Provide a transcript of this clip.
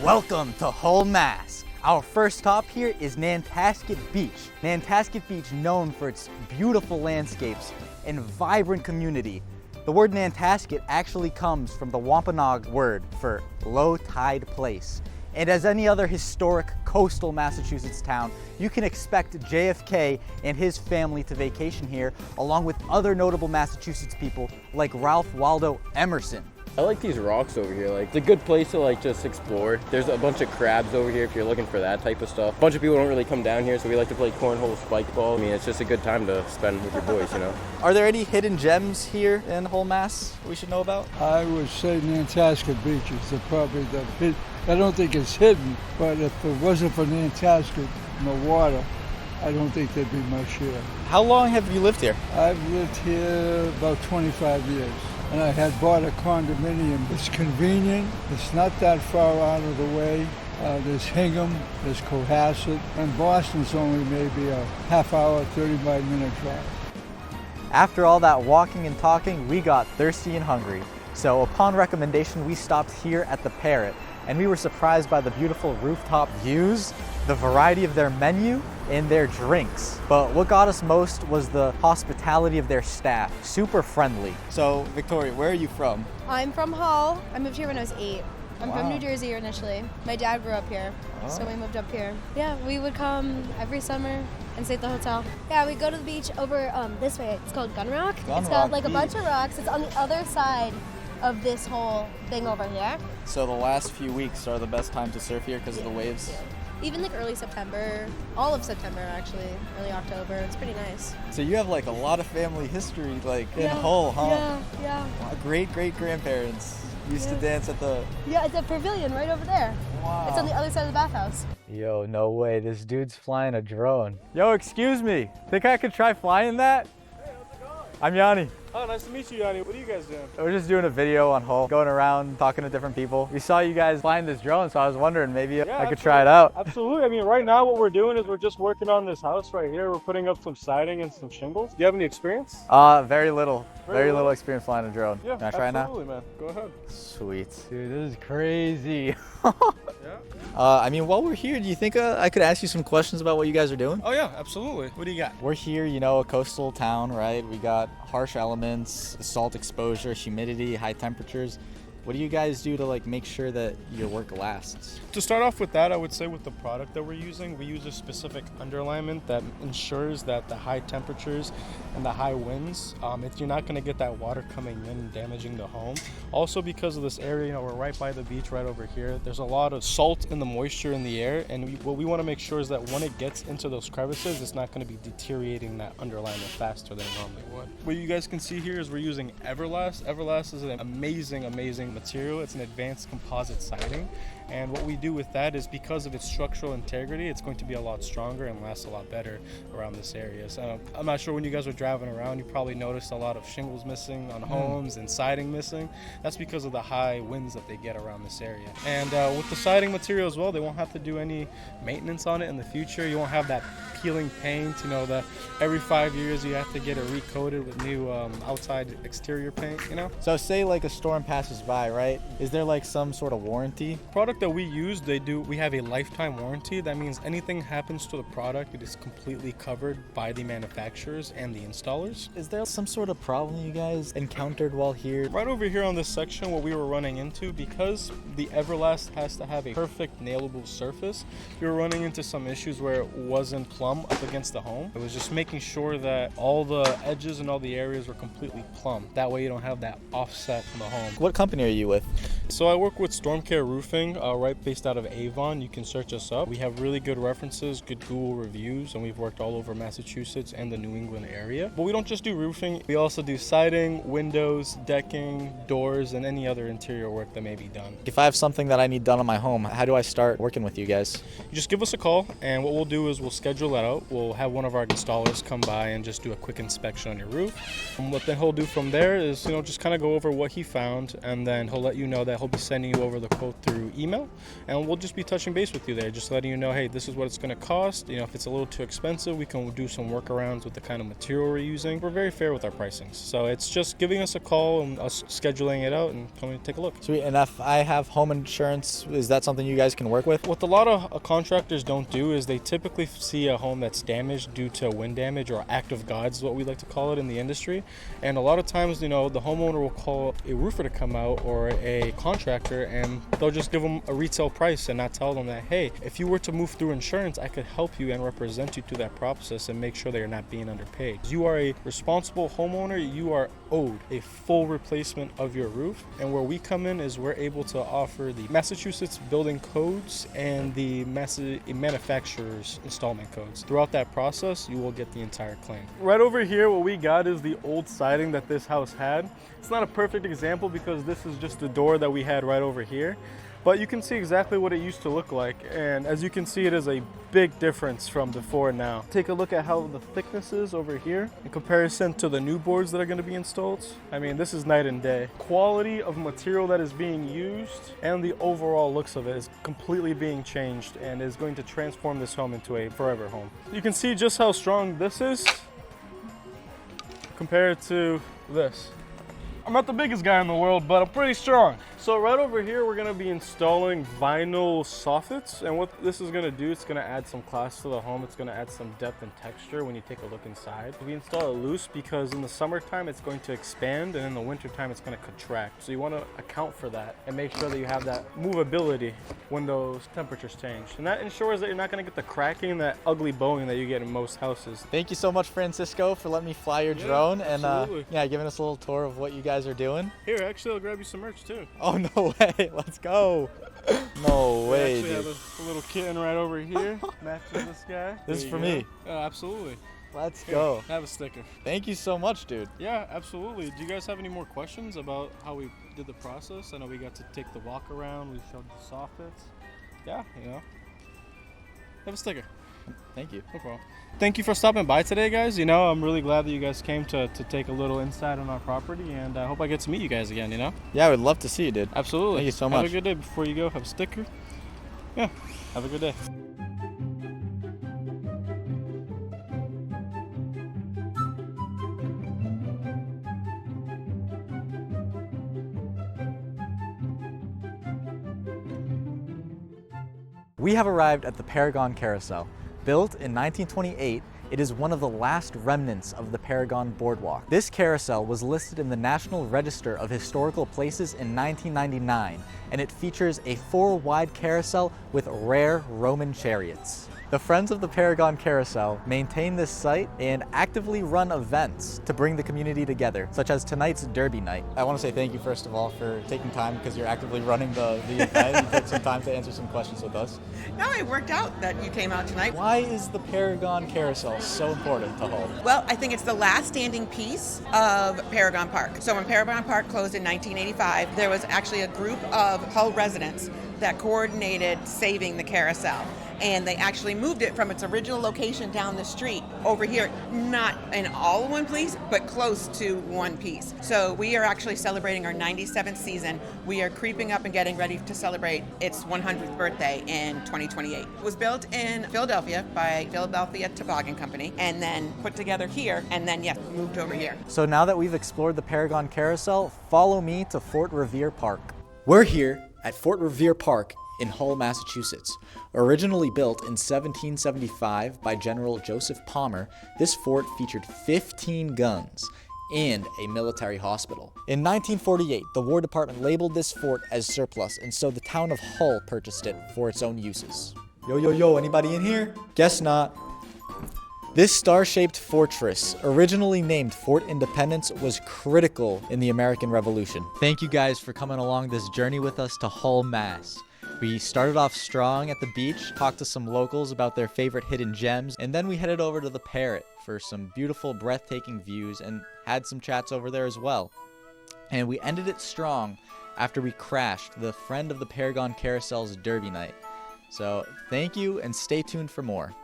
Welcome to Hull, Mass. Our first stop here is Nantasket Beach. Nantasket Beach, known for its beautiful landscapes and vibrant community. The word Nantasket actually comes from the Wampanoag word for low tide place. And as any other historic coastal Massachusetts town, you can expect JFK and his family to vacation here, along with other notable Massachusetts people like Ralph Waldo Emerson. I like these rocks over here. Like, it's a good place to just explore. There's a bunch of crabs over here if you're looking for that type of stuff. A bunch of people don't really come down here, so we like to play cornhole, spike ball. I mean, it's just a good time to spend with your boys, you know. Are there any hidden gems here in Hull, Mass we should know about? I would say Nantasket Beach is probably the hit. I don't think it's hidden, but if it wasn't for Nantasket and the water, I don't think there'd be much here. How long have you lived here? I've lived here about 25 years. And I had bought a condominium. It's convenient. It's not that far out of the way. There's Hingham, there's Cohasset, and Boston's only maybe a half hour, 35-minute drive. After all that walking and talking, we got thirsty and hungry. So upon recommendation, we stopped here at the Parrot, and we were surprised by the beautiful rooftop views, the variety of their menu, and their drinks. But what got us most was the hospitality of their staff, super friendly. So Victoria, where are you from? I'm from Hull. I moved here when I was 8. I'm Wow. from New Jersey initially. My dad grew up here, so we moved up here. Yeah, we would come every summer and stay at the hotel. Yeah, we go to the beach over this way. It's called Gun Rock. It's got like a bunch of rocks. It's on the other side of this whole thing over here. So the last few weeks are the best time to surf here because of the waves? Yeah. Even like early September, all of September actually, early October. It's pretty nice. So you have like a lot of family history like in Hull, huh? Yeah. Great grandparents used to dance at the... Yeah, it's a pavilion right over there. Wow. It's on the other side of the bathhouse. Yo, no way, this dude's flying a drone. Yo, excuse me, think I could try flying that? Hey, how's it going? I'm Yanni. Oh, nice to meet you, Yanni. What are you guys doing? We're just doing a video on Hull, going around talking to different people. We saw you guys flying this drone, so I was wondering maybe I could try it out. Absolutely. I mean, right now what we're doing is we're just working on this house right here. We're putting up some siding and some shingles. Do you have any experience? Very little. Very little experience flying a drone. Yeah, Can I try it now? absolutely, man. Go ahead. Sweet. Dude, this is crazy. Yeah. I mean, while we're here, do you think I could ask you some questions about what you guys are doing? Oh, yeah, absolutely. What do you got? We're here, you know, a coastal town, right? We got harsh elements, salt exposure, humidity, high temperatures. What do you guys do to like make sure that your work lasts? To start off with that, I would say with the product that we're using, we use a specific underlayment that ensures that the high temperatures and the high winds, if you're not going to get that water coming in and damaging the home. Also because of this area, you know, we're right by the beach right over here. There's a lot of salt and the moisture in the air, and what we want to make sure is that when it gets into those crevices, it's not going to be deteriorating that underlayment faster than it normally would. What you guys can see here is we're using Everlast. Everlast is an amazing material. It's an advanced composite siding, and what we do with that is because of its structural integrity, it's going to be a lot stronger and last a lot better around this area. So I'm not sure, when you guys were driving around, you probably noticed a lot of shingles missing on homes and siding missing. That's because of the high winds that they get around this area. And with the siding material as well, they won't have to do any maintenance on it in the future. You won't have that peeling paint, you know, that every 5 years you have to get it recoated with new outside exterior paint, you know. So say like a storm passes by, right? Is there like some sort of warranty? Product that we use, we have a lifetime warranty. That means anything happens to the product, it is completely covered by the manufacturers and the installers. Is there some sort of problem you guys encountered while here? Right over here on this section, what we were running into, because the Everlast has to have a perfect nailable surface, we were running into some issues where it wasn't plumb up against the home. It was just making sure that all the edges and all the areas were completely plumb. That way you don't have that offset from the home. What company are you with? So I work with StormCare Roofing, right based out of Avon. You can search us up. We have really good references, good Google reviews, and we've worked all over Massachusetts and the New England area. But we don't just do roofing. We also do siding, windows, decking, doors, and any other interior work that may be done. If I have something that I need done on my home, how do I start working with you guys? You just give us a call, and what we'll do is we'll schedule that out. We'll have one of our installers come by and just do a quick inspection on your roof. And what then he'll do from there is, you know, just kind of go over what he found, and then he'll let you know that he'll be sending you over the quote through email, and we'll just be touching base with you there, just letting you know, hey, this is what it's going to cost. You know, if it's a little too expensive, we can do some workarounds with the kind of material we're using. We're very fair with our pricings, so it's just giving us a call and us scheduling it out and coming to take a look. Sweet. And if I have home insurance, is that something you guys can work with? What a lot of contractors don't do is they typically see a home that's damaged due to wind damage or act of God is what we like to call it in the industry. And a lot of times, you know, the homeowner will call a roofer to come out or a contractor, and they'll just give them a retail price and not tell them that, hey, if you were to move through insurance, I could help you and represent you through that process and make sure that you're not being underpaid. You are a responsible homeowner. You are owed a full replacement of your roof. And where we come in is we're able to offer the Massachusetts building codes and the manufacturer's installment codes. Throughout that process, you will get the entire claim. Right over here, what we got is the old siding that this house had. It's not a perfect example because this is just the door that we had right over here, but you can see exactly what it used to look like. And as you can see, it is a big difference from before and now. Take a look at how the thickness is over here in comparison to the new boards that are going to be installed. I mean, this is night and day. Quality of material that is being used and the overall looks of it is completely being changed and is going to transform this home into a forever home. You can see just how strong this is compared to this. I'm not the biggest guy in the world, but I'm pretty strong. So right over here, we're gonna be installing vinyl soffits. And what this is gonna do, it's gonna add some class to the home. It's gonna add some depth and texture when you take a look inside. We install it loose because in the summertime, it's going to expand, and in the wintertime, it's gonna contract. So you wanna account for that and make sure that you have that movability when those temperatures change. And that ensures that you're not gonna get the cracking, that ugly bowing that you get in most houses. Thank you so much, Francisco, for letting me fly your drone and absolutely. giving us a little tour of what you guys are doing. Here, actually, I'll grab you some merch too. Oh, no way. Let's go. No way, We actually dude. have a little kitten right over here, matching this guy. This is There for you me. go. Absolutely. Let's Here, go. have a sticker. Thank you so much, dude. Yeah, absolutely. Do you guys have any more questions about how we did the process? I know we got to take the walk around. We showed the soffits. Yeah, you know. Have a sticker. Thank you. No problem. Thank you for stopping by today, guys. You know, I'm really glad that you guys came to take a little insight on our property, and I hope I get to meet you guys again, you know? Yeah, I would love to see you, dude. Absolutely. Thank you so Have much. a good day. Before you go, have a sticker. Yeah, have a good day. We have arrived at the Paragon Carousel. Built in 1928, it is one of the last remnants of the Paragon Boardwalk. This carousel was listed in the National Register of Historical Places in 1999, and it features a 4-wide carousel with rare Roman chariots. The Friends of the Paragon Carousel maintain this site and actively run events to bring the community together, such as tonight's Derby Night. I want to say thank you, first of all, for taking time because you're actively running the event. You took some time to answer some questions with us. No, it worked out that you came out tonight. Why is the Paragon Carousel so important to Hull? Well, I think it's the last standing piece of Paragon Park. So when Paragon Park closed in 1985, there was actually a group of Hull residents that coordinated saving the carousel. And they actually moved it from its original location down the street over here, not in all one piece, but close to one piece. So we are actually celebrating our 97th season. We are creeping up and getting ready to celebrate its 100th birthday in 2028. It was built in Philadelphia by Philadelphia Toboggan Company, and then put together here, and then, yes, moved over here. So now that we've explored the Paragon Carousel, follow me to Fort Revere Park. We're here at Fort Revere Park in Hull, Massachusetts. Originally built in 1775 by General Joseph Palmer, this fort featured 15 guns and a military hospital. In 1948, the War Department labeled this fort as surplus, and so the town of Hull purchased it for its own uses. Yo, anybody in here? Guess not. This star-shaped fortress, originally named Fort Independence, was critical in the American Revolution. Thank you guys for coming along this journey with us to Hull, Mass. We started off strong at the beach, talked to some locals about their favorite hidden gems, and then we headed over to the Parrot for some beautiful, breathtaking views and had some chats over there as well. And we ended it strong after we crashed the Friend of the Paragon Carousel's Derby Night. So thank you and stay tuned for more.